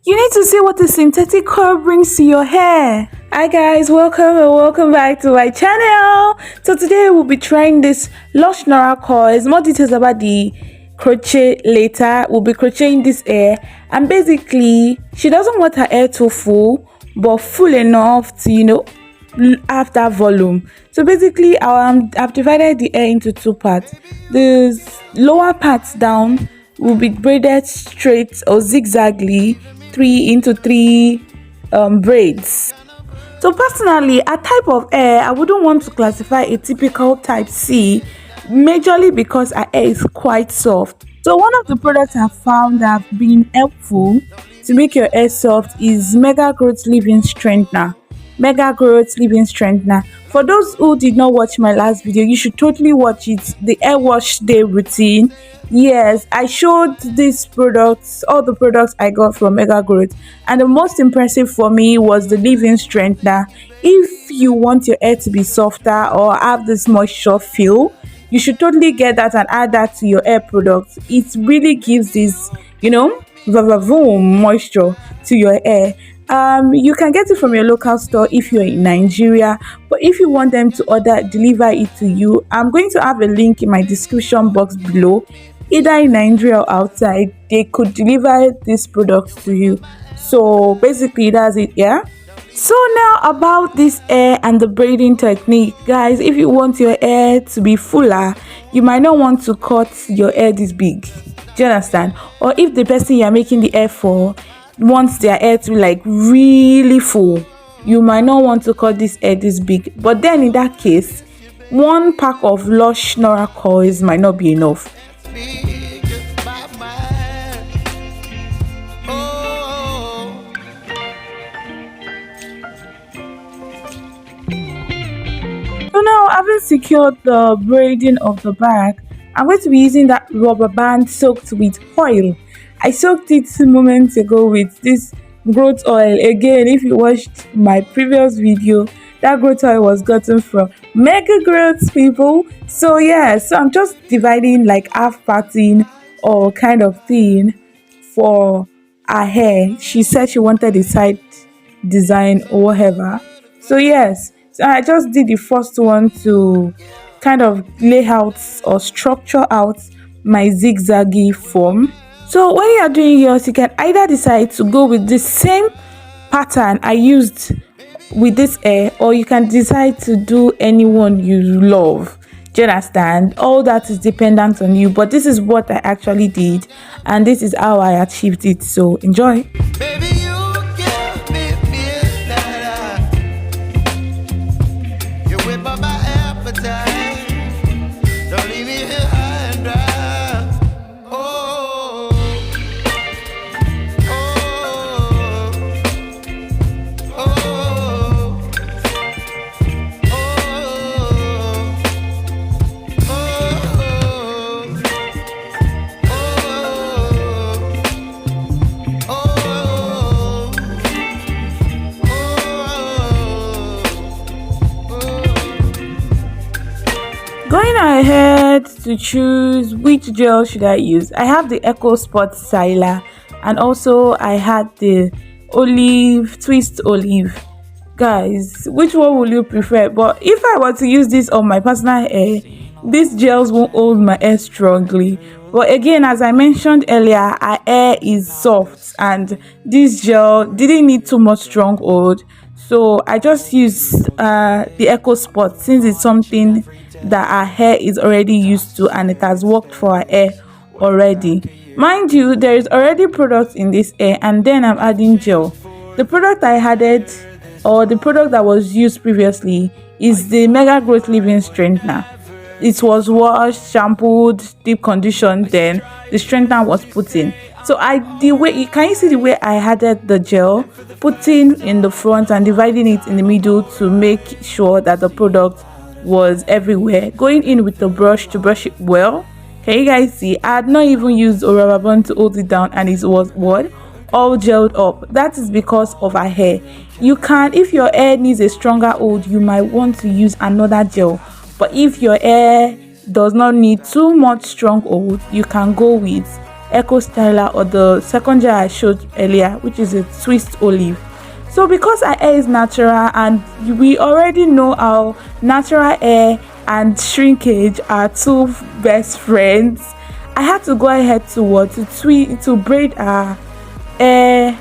You need to see what the synthetic curl brings to your hair. Hi guys, welcome and welcome back to my channel. So today we'll be trying this Lush Nora Curls. More details about the crochet later. We'll be crocheting this hair, and basically she doesn't want her hair too full, but full enough to have that volume. So basically I've divided the hair into two parts. The lower parts down will be braided straight or zigzagly 3 into 3 braids. So personally, a type of hair I wouldn't want to classify a typical type C, majorly because her hair is quite soft. So one of the products I found that have been helpful to make your hair soft is Mega Growth Leave-In Strengthener. For those who did not watch my last video, you should totally watch it, the hair wash day routine. Yes, I showed these products, all the products I got from Mega Growth, and the most impressive for me was the leave-in strengthener. If you want your hair to be softer or have this moisture feel, you should totally get that and add that to your hair products. It really gives this moisture to your hair. You can get it from your local store if you're in Nigeria, but if you want them to deliver it to you, I'm going to have a link in my description box below. Either in Nigeria or outside, they could deliver this product to you. So basically that's it. Yeah, so now about this hair and the braiding technique, guys. If you want your hair to be fuller, you might not want to cut your hair this big. Do you understand? Or if the person you're making the hair for wants their hair to be like really full, you might not want to cut this hair this big. But then in that case, one pack of Lush Nora Curls might not be enough. So now, having secured the braiding of the back, I'm going to be using that rubber band soaked with oil. I soaked it moments ago with this growth oil. Again, if you watched my previous video, that growth oil was gotten from Mega Growth, people. So yeah, so I'm just dividing like half parting or kind of thing for her hair. She said she wanted a side design or whatever. So yes, so I just did the first one to kind of lay out or structure out my zigzaggy form. So when you are doing yours, you can either decide to go with the same pattern I used with this hair, or you can decide to do anyone you love. Do you understand? All that is dependent on you, but this is what I actually did, and this is how I achieved it. So enjoy. Baby, you give me midnight. You whip up my appetite. Don't leave me here high and dry. Going ahead to choose which gel should I use. I have the Eco Spot Styler, and also I had the Twist Olive. Guys, which one will you prefer? But if I were to use this on my personal hair, these gels won't hold my hair strongly. But again, as I mentioned earlier, our hair is soft and this gel didn't need too much strong hold. So I just used the Eco Spot, since it's something that our hair is already used to and it has worked for our hair already. Mind you, there is already product in this hair, and then I'm adding gel. The product I added, or the product that was used previously, is the Mega Growth Leave-In Strengthener. It was washed, shampooed, deep conditioned, then the strengthener was put in. So can you see the way I added the gel, putting in the front and dividing it in the middle to make sure that the product was everywhere, going in with the brush to brush it well. Can you guys see? I had not even used a rubber band to hold it down, and it was all gelled up. That is because of our hair. You can, if your hair needs a stronger hold, you might want to use another gel, but if your hair does not need too much strong hold, you can go with eco styler or the second gel I showed earlier, which is a twist olive. So because our hair is natural and we already know how natural hair and shrinkage are two best friends, I had to go ahead to braid our hair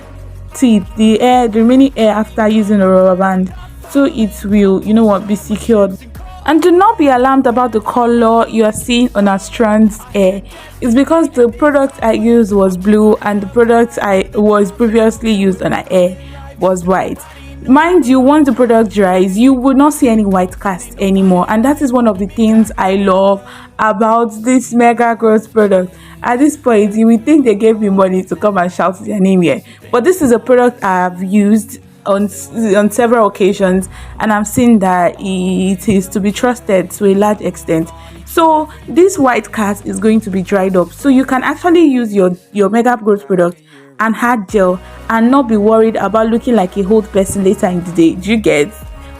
tip, the remaining hair after using a rubber band, so it will, be secured. And do not be alarmed about the color you are seeing on our strands hair. It's because the product I used was blue and the product I was previously used on our hair was white. Mind you, once the product dries, you will not see any white cast anymore, and that is one of the things I love about this mega growth product. At this point, you will think they gave me money to come and shout their name here, but this is a product I've used on several occasions, and I'm seeing that it is to be trusted to a large extent. So this white cast is going to be dried up, so you can actually use your mega growth product and hard gel and not be worried about looking like a old person later in the day. Do you get?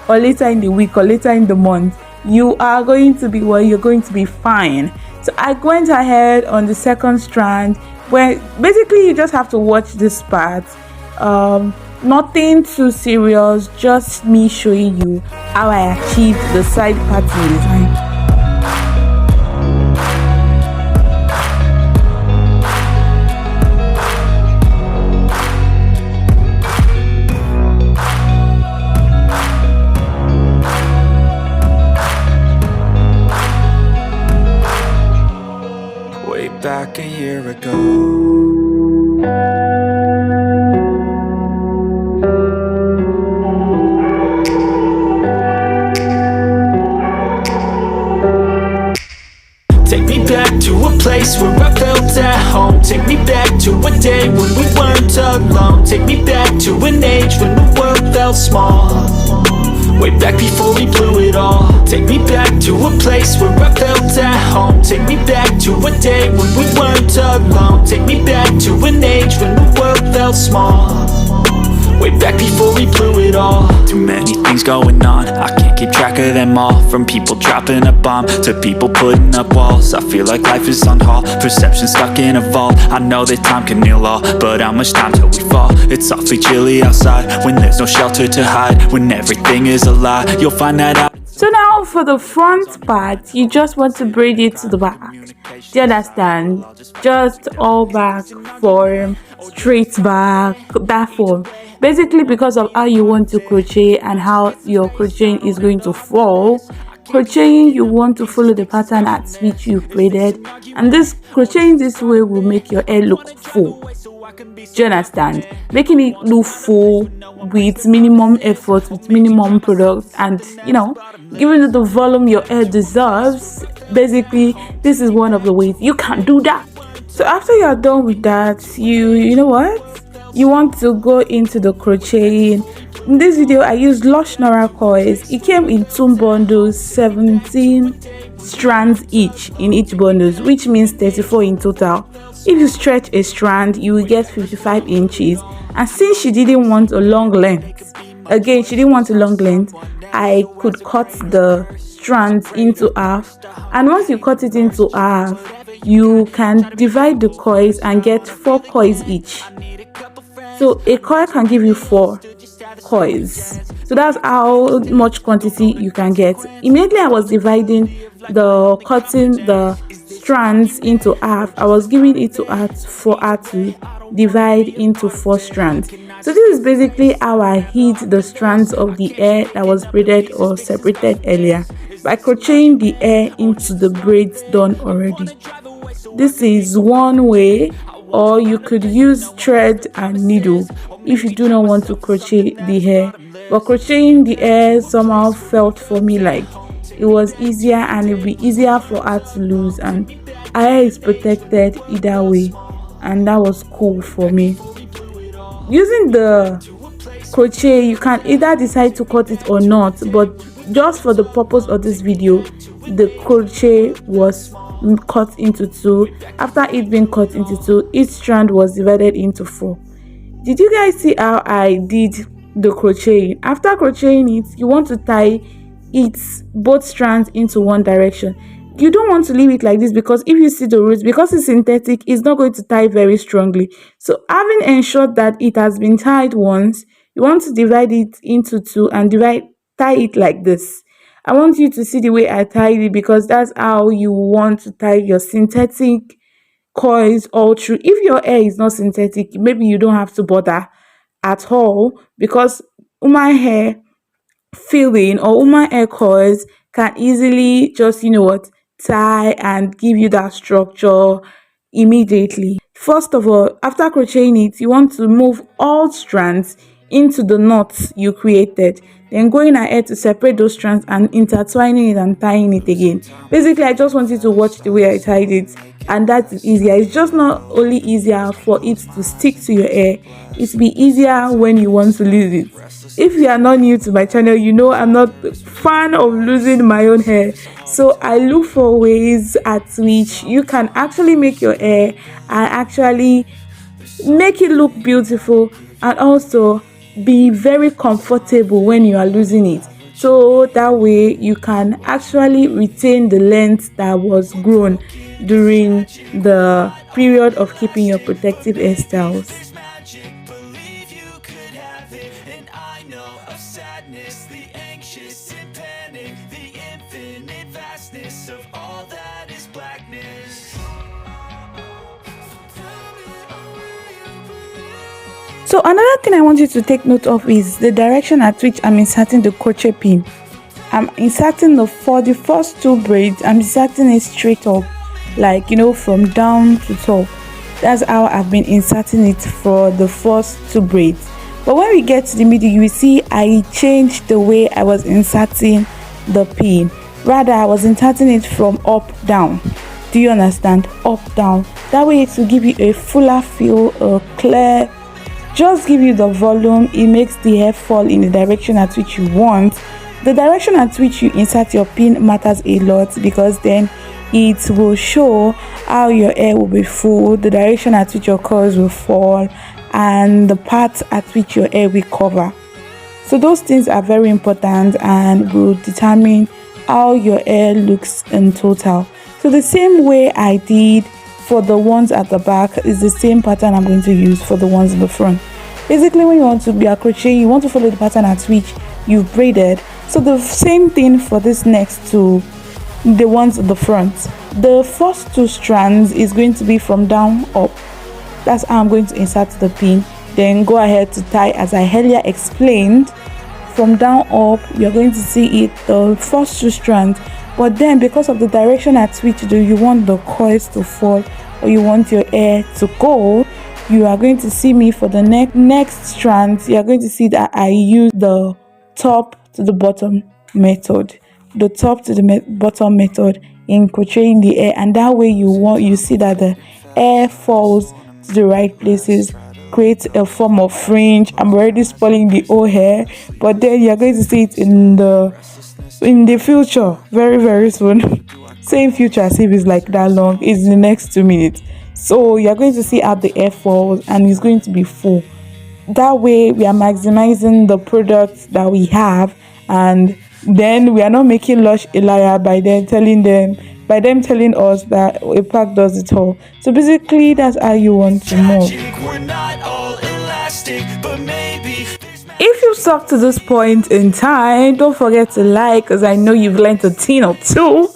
Or later in the week or later in the month, you are going to be you're going to be fine. So I went ahead on the second strand, where basically you just have to watch this part. Nothing too serious, just me showing you how I achieved the side pattern design. Way back a year ago, take me back to a place where I felt at home. Take me back to a day when we weren't alone. Take me back to an age when the world felt small. Way back before we blew it all. Take me back to a place where I felt at home. Take me back to a day when we weren't alone. Take me back to an age when the world felt small. Way back before we blew it all. Too many things going on, I can't keep track of them all. From people dropping a bomb to people putting up walls. I feel like life is on hold, perception stuck in a vault. I know that time can heal all, but how much time till we fall? It's awfully chilly outside when there's no shelter to hide. When everything is a lie, you'll find that out. So now for the front part, you just want to braid it to the back. Do you understand? Just all back form, straight back, that form. Basically because of how you want to crochet and how your crocheting is going to fall. Crocheting, you want to follow the pattern at which you braided, and this crocheting this way will make your hair look full. Do you understand? Making it look full with minimum effort, with minimum product, and giving it the volume your hair deserves. Basically, this is one of the ways you can do that. So after you're done with that, you know what? You want to go into the crocheting. In this video, I used Lush Nora Curls. It came in 2 bundles, 17 strands each in each bundles, which means 34 in total. If you stretch a strand, you will get 55 inches. And since she didn't want a long length, I could cut the strands into half. And once you cut it into half, you can divide the coils and get 4 coils each. So a coil can give you 4 coils. So that's how much quantity you can get. Immediately I was cutting the strands into half. I was giving it to her for her to divide into 4 strands. So this is basically how I hid the strands of the hair that was braided or separated earlier, by crocheting the hair into the braids done already. This is one way, or you could use thread and needle if you do not want to crochet the hair. But crocheting the hair somehow felt for me like it was easier, and it would be easier for her to lose, and her hair is protected either way, and that was cool for me. Using the crochet, you can either decide to cut it or not, but just for the purpose of this video, the crochet was cut into 2. After it being cut into 2, each strand was divided into 4. Did you guys see how I did the crocheting? After crocheting it, you want to tie both strands into one direction. you don't want to leave it like this, because if you see the roots, because it's synthetic, it's not going to tie very strongly. So having ensured that it has been tied once, you want to divide it into two and tie it like this. I want you to see the way I tied it, because that's how you want to tie your synthetic coils all through. If your hair is not synthetic, maybe you don't have to bother at all, because human hair filling or human hair coils can easily just, tie and give you that structure immediately. First of all, after crocheting it, you want to move all strands into the knots you created, then going ahead to separate those strands and intertwining it and tying it again. Basically, I just want you to watch the way I tied it, and that's easier. It's just not only easier for it to stick to your hair, it'll be easier when you want to lose it. If you are not new to my channel, you know I'm not a fan of losing my own hair, so I look for ways at which you can actually make your hair and actually make it look beautiful, and also be very comfortable when you are losing it, so that way you can actually retain the length that was grown during the period of keeping your protective hairstyles. So another thing I want you to take note of is the direction at which I'm inserting the crochet pin. I'm inserting for the first two braids, I'm inserting it straight up, like from down to top. That's how I've been inserting it for the first two braids. But when we get to the middle, you will see I changed the way I was inserting the pin. Rather, I was inserting it from up down. Do you understand? Up down. That way it will give you a fuller feel, a clear, just give you the volume. It makes the hair fall in the direction at which you want. The direction at which you insert your pin matters a lot, because then it will show how your hair will be full, the direction at which your curls will fall, and the part at which your hair will cover. So those things are very important and will determine how your hair looks in total. So the same way I did for the ones at the back is the same pattern I'm going to use for the ones in the front. Basically, when you want to be a crochet, you want to follow the pattern at which you've braided. So the same thing for this next to the ones in the front. The first two strands is going to be from down up. That's how I'm going to insert the pin. Then go ahead to tie, as I earlier explained. From down up, you're going to see it, the first two strands. But then, because of the direction at which you want the coils to fall, or you want your hair to go, you are going to see me for the next strands. You are going to see that I use the top to the bottom method, the top to the bottom method in crocheting the hair, and that way you see that the hair falls to the right places, create a form of fringe. I'm already spoiling the whole hair, but then you're going to see it in the future, very very soon. Same future as if it's like that long, it's in the next 2 minutes. So you're going to see how the hair falls, and it's going to be full. That way we are maximizing the products that we have, and then we are not making Lush a liar by them telling us that a pack does it all. So basically, that's how you want to move. If you've stuck to this point in time, don't forget to like, because I know you've learned a thing or two.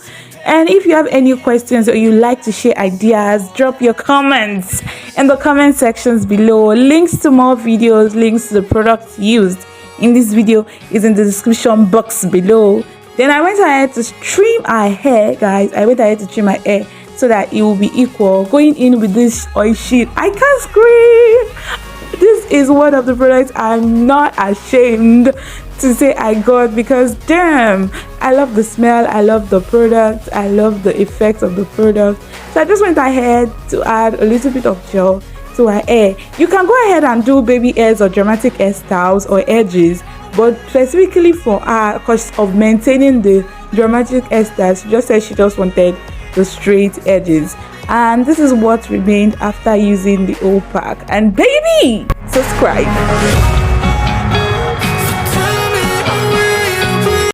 And if you have any questions or you like to share ideas, drop your comments in the comment sections below. Links to more videos, links to the products used in this video is in the description box below. Then I went ahead to trim my hair, guys. I went ahead to trim my hair so that it will be equal. Going in with this oil sheet, I can't scream. This is one of the products I'm not ashamed to say I got, because damn, I love the smell, I love the product, I love the effect of the product. So I just went ahead to add a little bit of gel to our hair. You can go ahead and do baby hairs or dramatic hairstyles or edges, but specifically for her, because of maintaining the dramatic hairstyles, she just said she just wanted the straight edges. And this is what remained after using the whole pack. And baby, subscribe.